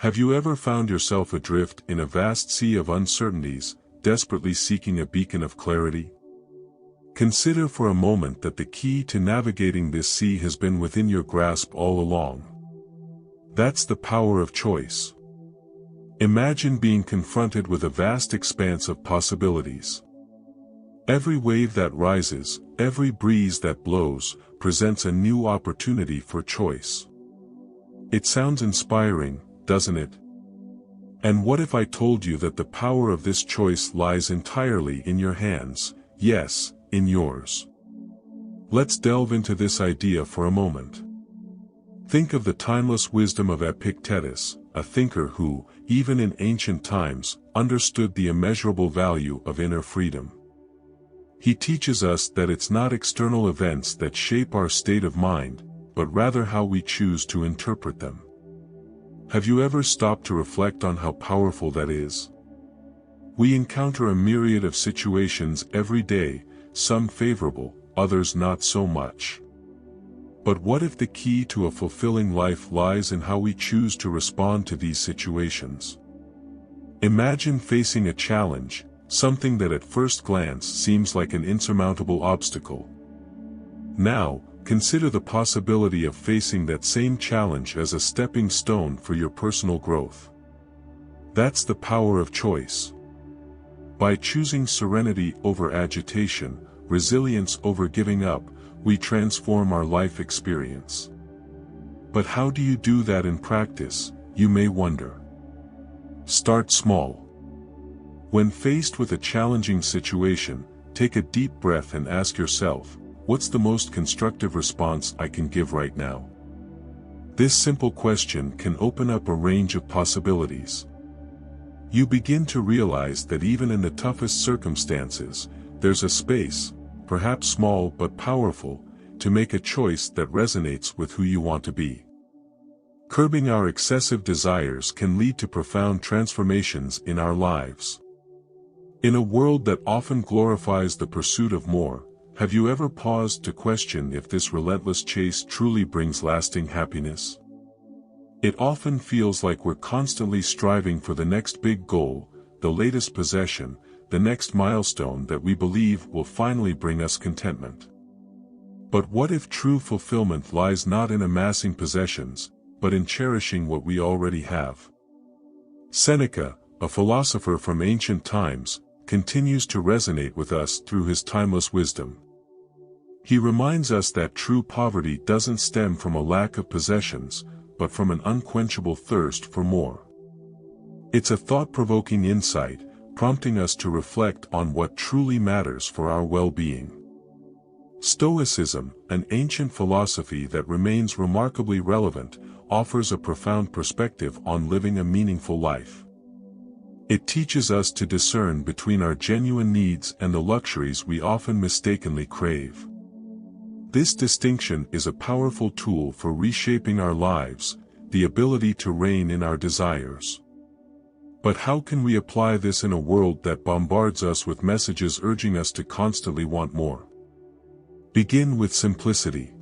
Have you ever found yourself adrift in a vast sea of uncertainties, desperately seeking a beacon of clarity? Consider for a moment that the key to navigating this sea has been within your grasp all along. That's the power of choice. Imagine being confronted with a vast expanse of possibilities. Every wave that rises, every breeze that blows, presents a new opportunity for choice. It sounds inspiring, doesn't it? And what if I told you that the power of this choice lies entirely in your hands, yes, in yours? Let's delve into this idea for a moment. Think of the timeless wisdom of Epictetus, a thinker who, even in ancient times, understood the immeasurable value of inner freedom. He teaches us that it's not external events that shape our state of mind, but rather how we choose to interpret them. Have you ever stopped to reflect on how powerful that is? We encounter a myriad of situations every day, some favorable, others not so much. But what if the key to a fulfilling life lies in how we choose to respond to these situations? Imagine facing a challenge, something that at first glance seems like an insurmountable obstacle. Now, consider the possibility of facing that same challenge as a stepping stone for your personal growth. That's the power of choice. By choosing serenity over agitation, resilience over giving up, we transform our life experience. But how do you do that in practice, you may wonder? Start small. When faced with a challenging situation, take a deep breath and ask yourself, what's the most constructive response I can give right now? This simple question can open up a range of possibilities. You begin to realize that even in the toughest circumstances, there's a space, perhaps small but powerful, to make a choice that resonates with who you want to be. Curbing our excessive desires can lead to profound transformations in our lives. In a world that often glorifies the pursuit of more, have you ever paused to question if this relentless chase truly brings lasting happiness? It often feels like we're constantly striving for the next big goal, the latest possession, the next milestone that we believe will finally bring us contentment. But what if true fulfillment lies not in amassing possessions, but in cherishing what we already have? Seneca, a philosopher from ancient times, continues to resonate with us through his timeless wisdom. He reminds us that true poverty doesn't stem from a lack of possessions, but from an unquenchable thirst for more. It's a thought-provoking insight, prompting us to reflect on what truly matters for our well-being. Stoicism, an ancient philosophy that remains remarkably relevant, offers a profound perspective on living a meaningful life. It teaches us to discern between our genuine needs and the luxuries we often mistakenly crave. This distinction is a powerful tool for reshaping our lives, the ability to rein in our desires. But how can we apply this in a world that bombards us with messages urging us to constantly want more? Begin with simplicity.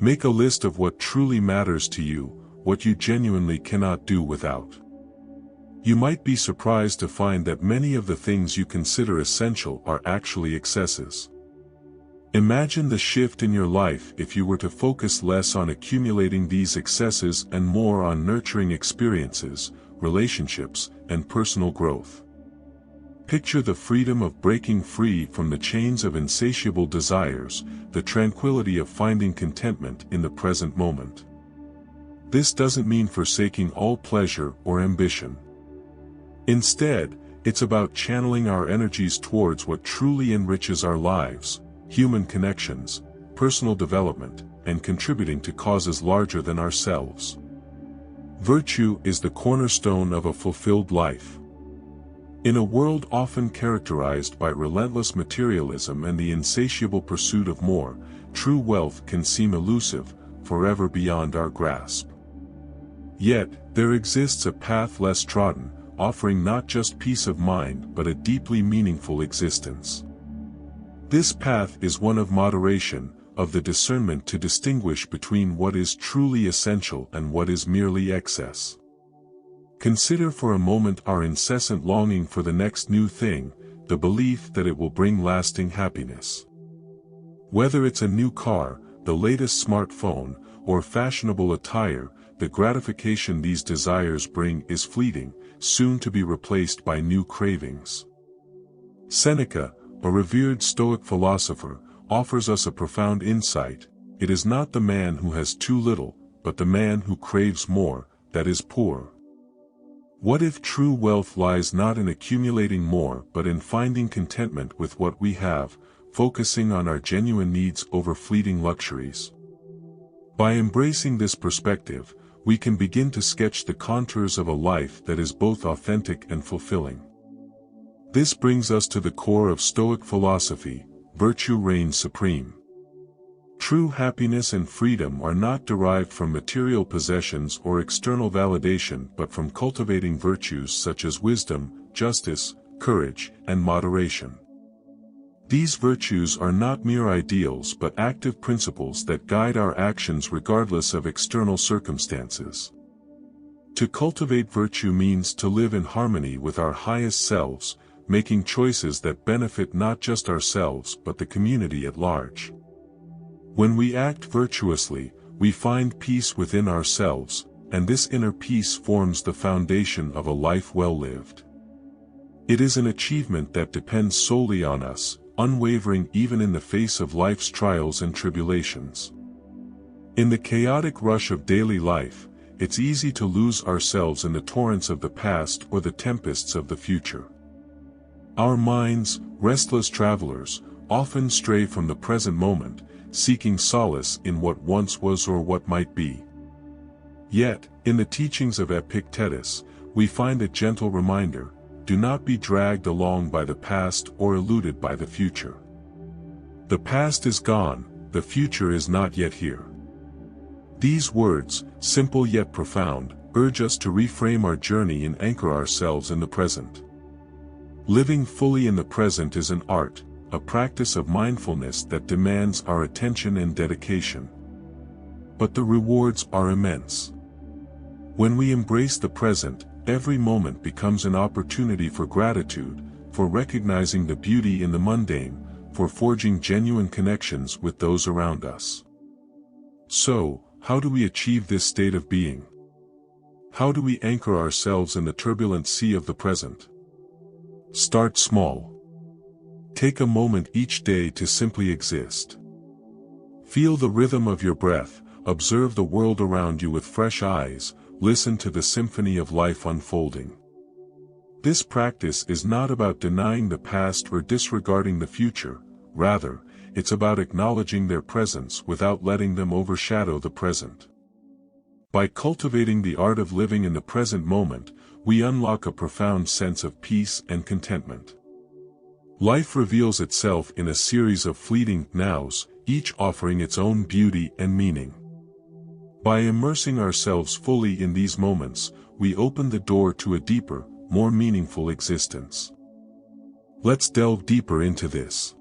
Make a list of what truly matters to you, what you genuinely cannot do without. You might be surprised to find that many of the things you consider essential are actually excesses. Imagine the shift in your life if you were to focus less on accumulating these excesses and more on nurturing experiences, relationships, and personal growth. Picture the freedom of breaking free from the chains of insatiable desires, the tranquility of finding contentment in the present moment. This doesn't mean forsaking all pleasure or ambition. Instead, it's about channeling our energies towards what truly enriches our lives, human connections, personal development, and contributing to causes larger than ourselves. Virtue is the cornerstone of a fulfilled life. In a world often characterized by relentless materialism and the insatiable pursuit of more, true wealth can seem elusive, forever beyond our grasp. Yet, there exists a path less trodden, offering not just peace of mind but a deeply meaningful existence. This path is one of moderation, of the discernment to distinguish between what is truly essential and what is merely excess. Consider for a moment our incessant longing for the next new thing, the belief that it will bring lasting happiness. Whether it's a new car, the latest smartphone, or fashionable attire, the gratification these desires bring is fleeting, soon to be replaced by new cravings. Seneca, a revered Stoic philosopher, offers us a profound insight: it is not the man who has too little, but the man who craves more, that is poor. What if true wealth lies not in accumulating more but in finding contentment with what we have, focusing on our genuine needs over fleeting luxuries? By embracing this perspective, we can begin to sketch the contours of a life that is both authentic and fulfilling. This brings us to the core of Stoic philosophy: virtue reigns supreme. True happiness and freedom are not derived from material possessions or external validation but from cultivating virtues such as wisdom, justice, courage, and moderation. These virtues are not mere ideals but active principles that guide our actions regardless of external circumstances. To cultivate virtue means to live in harmony with our highest selves, making choices that benefit not just ourselves but the community at large. When we act virtuously, we find peace within ourselves, and this inner peace forms the foundation of a life well lived. It is an achievement that depends solely on us, unwavering even in the face of life's trials and tribulations. In the chaotic rush of daily life, it's easy to lose ourselves in the torrents of the past or the tempests of the future. Our minds, restless travelers, often stray from the present moment, seeking solace in what once was or what might be. Yet, in the teachings of Epictetus, we find a gentle reminder: do not be dragged along by the past or eluded by the future. The past is gone, the future is not yet here. These words, simple yet profound, urge us to reframe our journey and anchor ourselves in the present. Living fully in the present is an art, a practice of mindfulness that demands our attention and dedication. But the rewards are immense. When we embrace the present, every moment becomes an opportunity for gratitude, for recognizing the beauty in the mundane, for forging genuine connections with those around us. So, how do we achieve this state of being? How do we anchor ourselves in the turbulent sea of the present? Start small. Take a moment each day to simply exist. Feel the rhythm of your breath, observe the world around you with fresh eyes, listen to the symphony of life unfolding. This practice is not about denying the past or disregarding the future, rather, it's about acknowledging their presence without letting them overshadow the present. By cultivating the art of living in the present moment, we unlock a profound sense of peace and contentment. Life reveals itself in a series of fleeting nows, each offering its own beauty and meaning. By immersing ourselves fully in these moments, we open the door to a deeper, more meaningful existence. Let's delve deeper into this.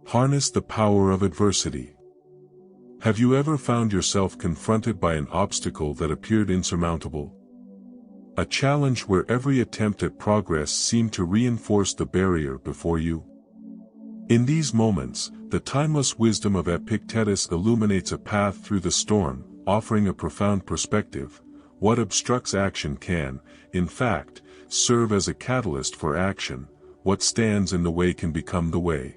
Harness the power of adversity. Have you ever found yourself confronted by an obstacle that appeared insurmountable? A challenge where every attempt at progress seemed to reinforce the barrier before you? In these moments, the timeless wisdom of Epictetus illuminates a path through the storm, offering a profound perspective. What obstructs action can, in fact, serve as a catalyst for action. What stands in the way can become the way.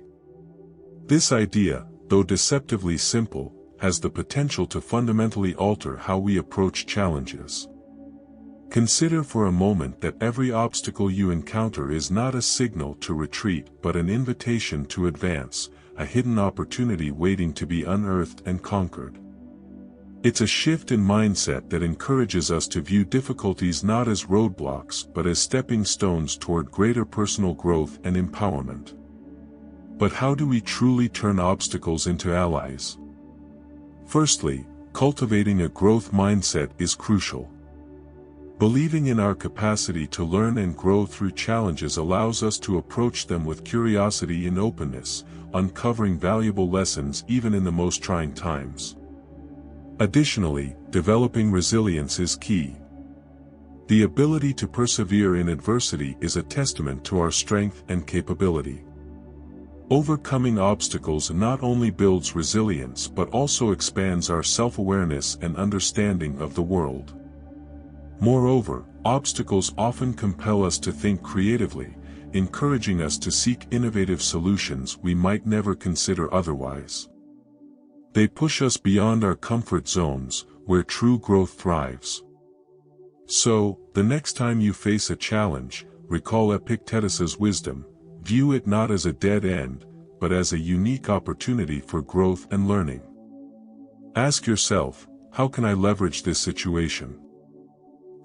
This idea, though deceptively simple, has the potential to fundamentally alter how we approach challenges. Consider for a moment that every obstacle you encounter is not a signal to retreat but an invitation to advance, a hidden opportunity waiting to be unearthed and conquered. It's a shift in mindset that encourages us to view difficulties not as roadblocks but as stepping stones toward greater personal growth and empowerment. But how do we truly turn obstacles into allies? Firstly, cultivating a growth mindset is crucial. Believing in our capacity to learn and grow through challenges allows us to approach them with curiosity and openness, uncovering valuable lessons even in the most trying times. Additionally, developing resilience is key. The ability to persevere in adversity is a testament to our strength and capability. Overcoming obstacles not only builds resilience but also expands our self-awareness and understanding of the world. Moreover, obstacles often compel us to think creatively, encouraging us to seek innovative solutions we might never consider otherwise. They push us beyond our comfort zones, where true growth thrives. So, the next time you face a challenge, recall Epictetus's wisdom: view it not as a dead end, but as a unique opportunity for growth and learning. Ask yourself, how can I leverage this situation?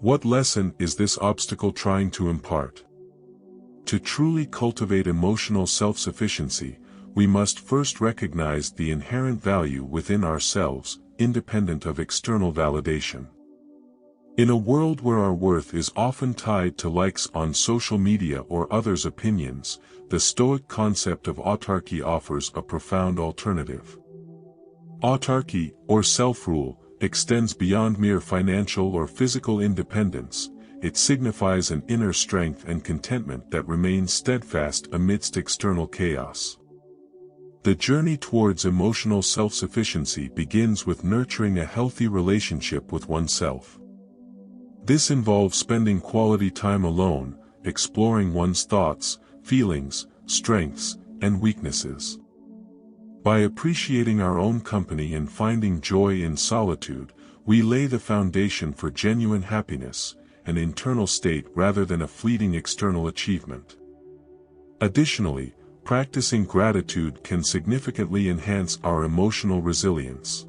What lesson is this obstacle trying to impart? To truly cultivate emotional self-sufficiency, we must first recognize the inherent value within ourselves, independent of external validation. In a world where our worth is often tied to likes on social media or others' opinions, the Stoic concept of autarky offers a profound alternative. Autarky, or self-rule, extends beyond mere financial or physical independence. It signifies an inner strength and contentment that remains steadfast amidst external chaos. The journey towards emotional self-sufficiency begins with nurturing a healthy relationship with oneself. This involves spending quality time alone, exploring one's thoughts, feelings, strengths, and weaknesses. By appreciating our own company and finding joy in solitude, we lay the foundation for genuine happiness, an internal state rather than a fleeting external achievement. Additionally, practicing gratitude can significantly enhance our emotional resilience.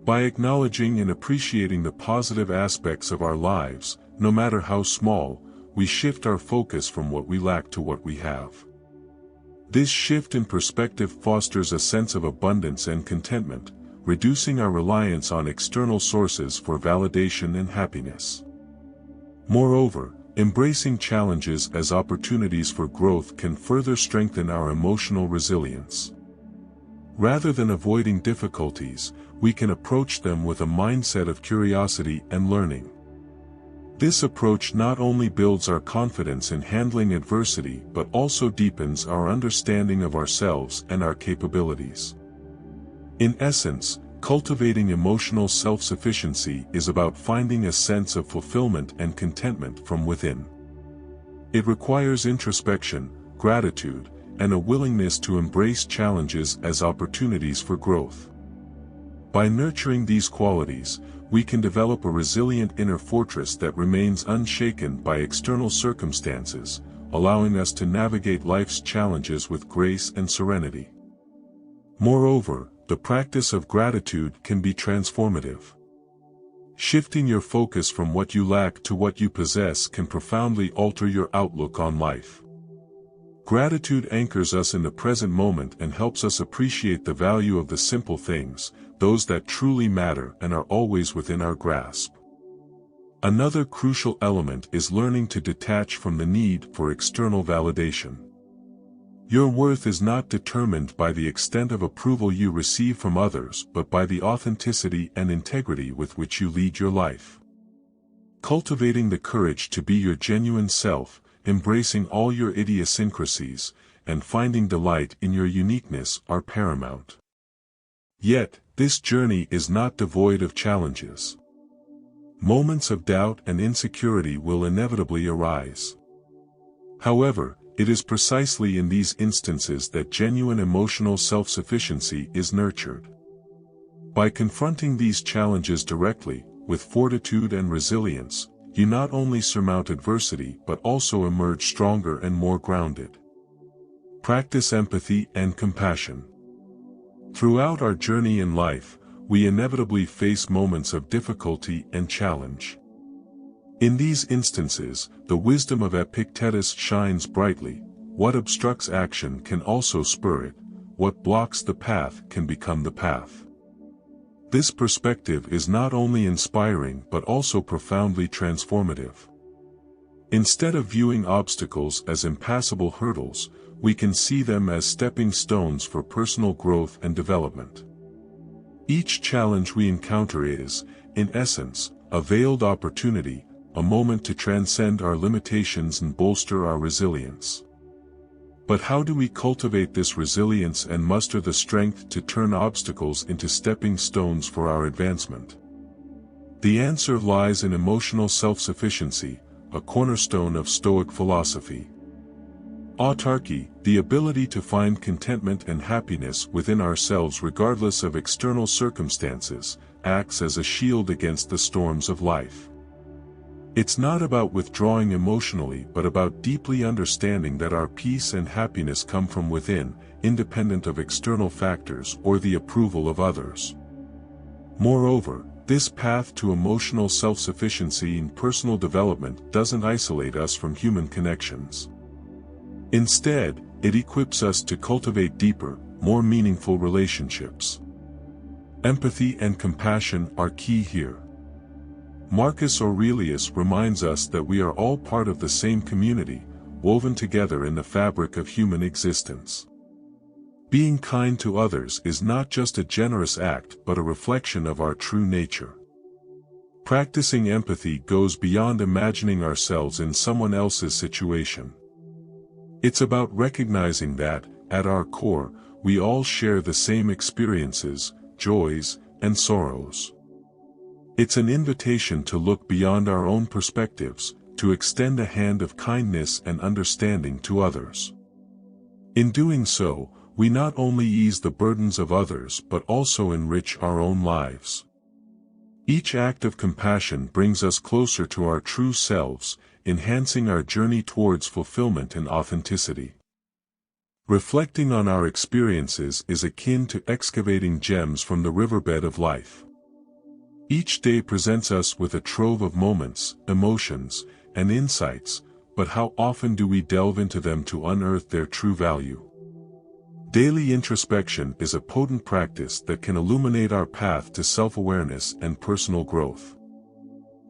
By acknowledging and appreciating the positive aspects of our lives, no matter how small, we shift our focus from what we lack to what we have. This shift in perspective fosters a sense of abundance and contentment, reducing our reliance on external sources for validation and happiness. Moreover, embracing challenges as opportunities for growth can further strengthen our emotional resilience. Rather than avoiding difficulties, we can approach them with a mindset of curiosity and learning. This approach not only builds our confidence in handling adversity but also deepens our understanding of ourselves and our capabilities. In essence, cultivating emotional self-sufficiency is about finding a sense of fulfillment and contentment from within. It requires introspection, gratitude, and a willingness to embrace challenges as opportunities for growth. By nurturing these qualities, we can develop a resilient inner fortress that remains unshaken by external circumstances, allowing us to navigate life's challenges with grace and serenity. Moreover, the practice of gratitude can be transformative. Shifting your focus from what you lack to what you possess can profoundly alter your outlook on life. Gratitude anchors us in the present moment and helps us appreciate the value of the simple things, those that truly matter and are always within our grasp. Another crucial element is learning to detach from the need for external validation. Your worth is not determined by the extent of approval you receive from others but by the authenticity and integrity with which you lead your life. Cultivating the courage to be your genuine self, embracing all your idiosyncrasies, and finding delight in your uniqueness are paramount. Yet, this journey is not devoid of challenges. Moments of doubt and insecurity will inevitably arise. However, it is precisely in these instances that genuine emotional self-sufficiency is nurtured. By confronting these challenges directly, with fortitude and resilience, you not only surmount adversity but also emerge stronger and more grounded. Practice empathy and compassion. Throughout our journey in life, we inevitably face moments of difficulty and challenge. In these instances, the wisdom of Epictetus shines brightly: what obstructs action can also spur it, what blocks the path can become the path. This perspective is not only inspiring but also profoundly transformative. Instead of viewing obstacles as impassable hurdles, we can see them as stepping stones for personal growth and development. Each challenge we encounter is, in essence, a veiled opportunity, a moment to transcend our limitations and bolster our resilience. But how do we cultivate this resilience and muster the strength to turn obstacles into stepping stones for our advancement? The answer lies in emotional self-sufficiency, a cornerstone of Stoic philosophy. Autarky, the ability to find contentment and happiness within ourselves regardless of external circumstances, acts as a shield against the storms of life. It's not about withdrawing emotionally but about deeply understanding that our peace and happiness come from within, independent of external factors or the approval of others. Moreover, this path to emotional self-sufficiency and personal development doesn't isolate us from human connections. Instead, it equips us to cultivate deeper, more meaningful relationships. Empathy and compassion are key here. Marcus Aurelius reminds us that we are all part of the same community, woven together in the fabric of human existence. Being kind to others is not just a generous act but a reflection of our true nature. Practicing empathy goes beyond imagining ourselves in someone else's situation. It's about recognizing that, at our core, we all share the same experiences, joys, and sorrows. It's an invitation to look beyond our own perspectives, to extend a hand of kindness and understanding to others. In doing so, we not only ease the burdens of others but also enrich our own lives. Each act of compassion brings us closer to our true selves, enhancing our journey towards fulfillment and authenticity. Reflecting on our experiences is akin to excavating gems from the riverbed of life. Each day presents us with a trove of moments, emotions, and insights, but how often do we delve into them to unearth their true value? Daily introspection is a potent practice that can illuminate our path to self-awareness and personal growth.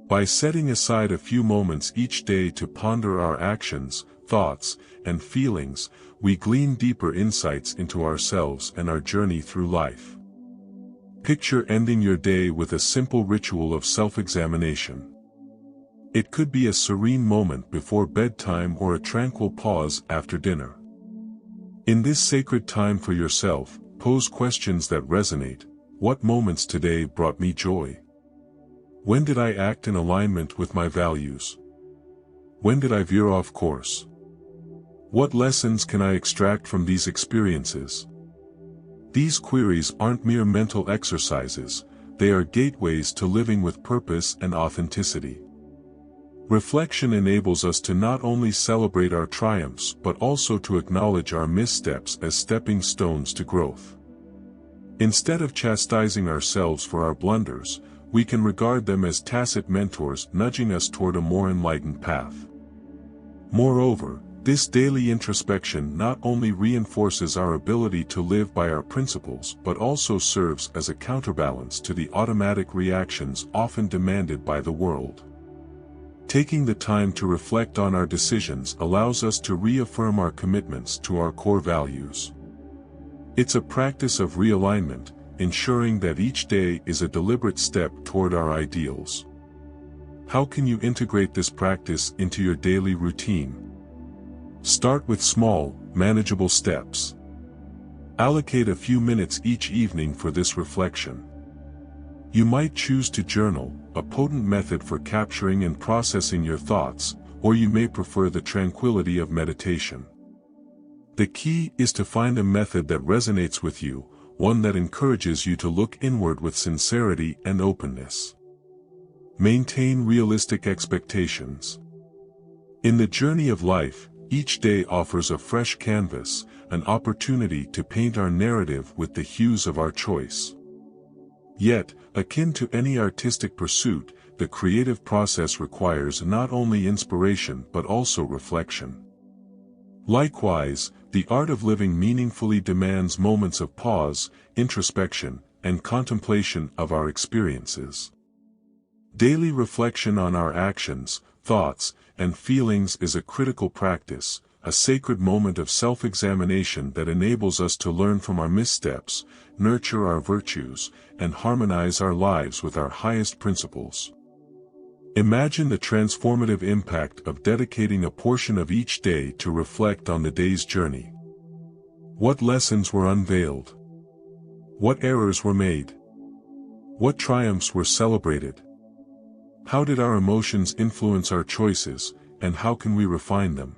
By setting aside a few moments each day to ponder our actions, thoughts, and feelings, we glean deeper insights into ourselves and our journey through life. Picture ending your day with a simple ritual of self-examination. It could be a serene moment before bedtime or a tranquil pause after dinner. In this sacred time for yourself, pose questions that resonate. What moments today brought me joy? When did I act in alignment with my values? When did I veer off course? What lessons can I extract from these experiences? These queries aren't mere mental exercises, they are gateways to living with purpose and authenticity. Reflection enables us to not only celebrate our triumphs but also to acknowledge our missteps as stepping stones to growth. Instead of chastising ourselves for our blunders, we can regard them as tacit mentors nudging us toward a more enlightened path. Moreover, this daily introspection not only reinforces our ability to live by our principles but also serves as a counterbalance to the automatic reactions often demanded by the world. Taking the time to reflect on our decisions allows us to reaffirm our commitments to our core values. It's a practice of realignment, ensuring that each day is a deliberate step toward our ideals. How can you integrate this practice into your daily routine? Start with small, manageable steps. Allocate a few minutes each evening for this reflection. You might choose to journal, a potent method for capturing and processing your thoughts, or you may prefer the tranquility of meditation. The key is to find a method that resonates with you, one that encourages you to look inward with sincerity and openness. Maintain realistic expectations. In the journey of life, each day offers a fresh canvas, an opportunity to paint our narrative with the hues of our choice. Yet, akin to any artistic pursuit, the creative process requires not only inspiration but also reflection. Likewise, the art of living meaningfully demands moments of pause, introspection, and contemplation of our experiences. Daily reflection on our actions, thoughts, and feelings is a critical practice, a sacred moment of self-examination that enables us to learn from our missteps, nurture our virtues, and harmonize our lives with our highest principles. Imagine the transformative impact of dedicating a portion of each day to reflect on the day's journey. What lessons were unveiled? What errors were made? What triumphs were celebrated? How did our emotions influence our choices, and how can we refine them?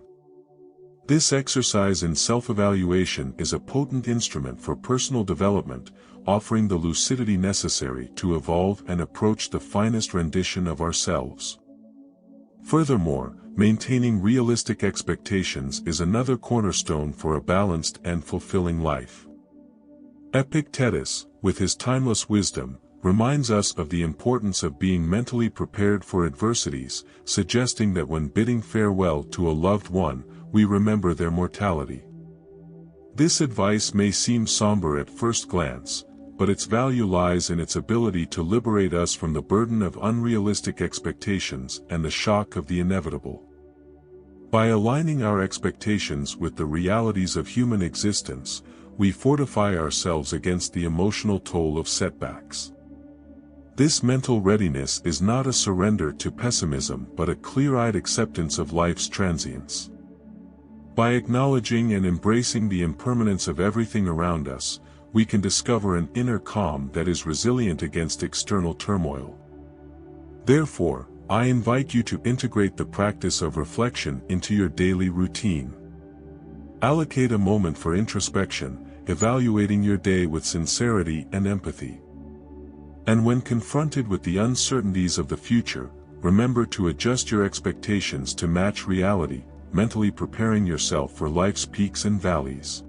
This exercise in self-evaluation is a potent instrument for personal development, offering the lucidity necessary to evolve and approach the finest rendition of ourselves. Furthermore, maintaining realistic expectations is another cornerstone for a balanced and fulfilling life. Epictetus, with his timeless wisdom, reminds us of the importance of being mentally prepared for adversities, suggesting that when bidding farewell to a loved one, we remember their mortality. This advice may seem somber at first glance, but its value lies in its ability to liberate us from the burden of unrealistic expectations and the shock of the inevitable. By aligning our expectations with the realities of human existence, we fortify ourselves against the emotional toll of setbacks. This mental readiness is not a surrender to pessimism but a clear-eyed acceptance of life's transience. By acknowledging and embracing the impermanence of everything around us, we can discover an inner calm that is resilient against external turmoil. Therefore, I invite you to integrate the practice of reflection into your daily routine. Allocate a moment for introspection, evaluating your day with sincerity and empathy. And when confronted with the uncertainties of the future, remember to adjust your expectations to match reality, mentally preparing yourself for life's peaks and valleys.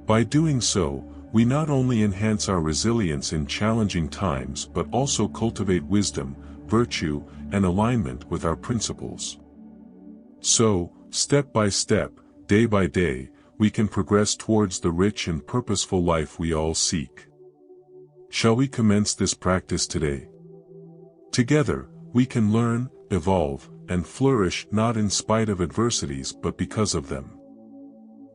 By doing so, we not only enhance our resilience in challenging times but also cultivate wisdom, virtue, and alignment with our principles. So, step by step, day by day, we can progress towards the rich and purposeful life we all seek. Shall we commence this practice today? Together, we can learn, evolve, and flourish not in spite of adversities but because of them.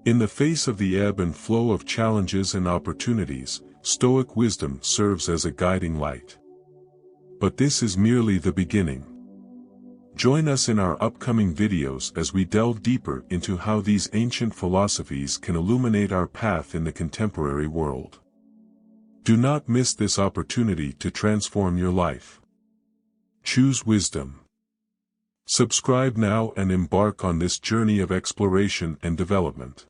In the face of the ebb and flow of challenges and opportunities, Stoic wisdom serves as a guiding light. But this is merely the beginning. Join us in our upcoming videos as we delve deeper into how these ancient philosophies can illuminate our path in the contemporary world. Do not miss this opportunity to transform your life. Choose wisdom. Subscribe now and embark on this journey of exploration and development.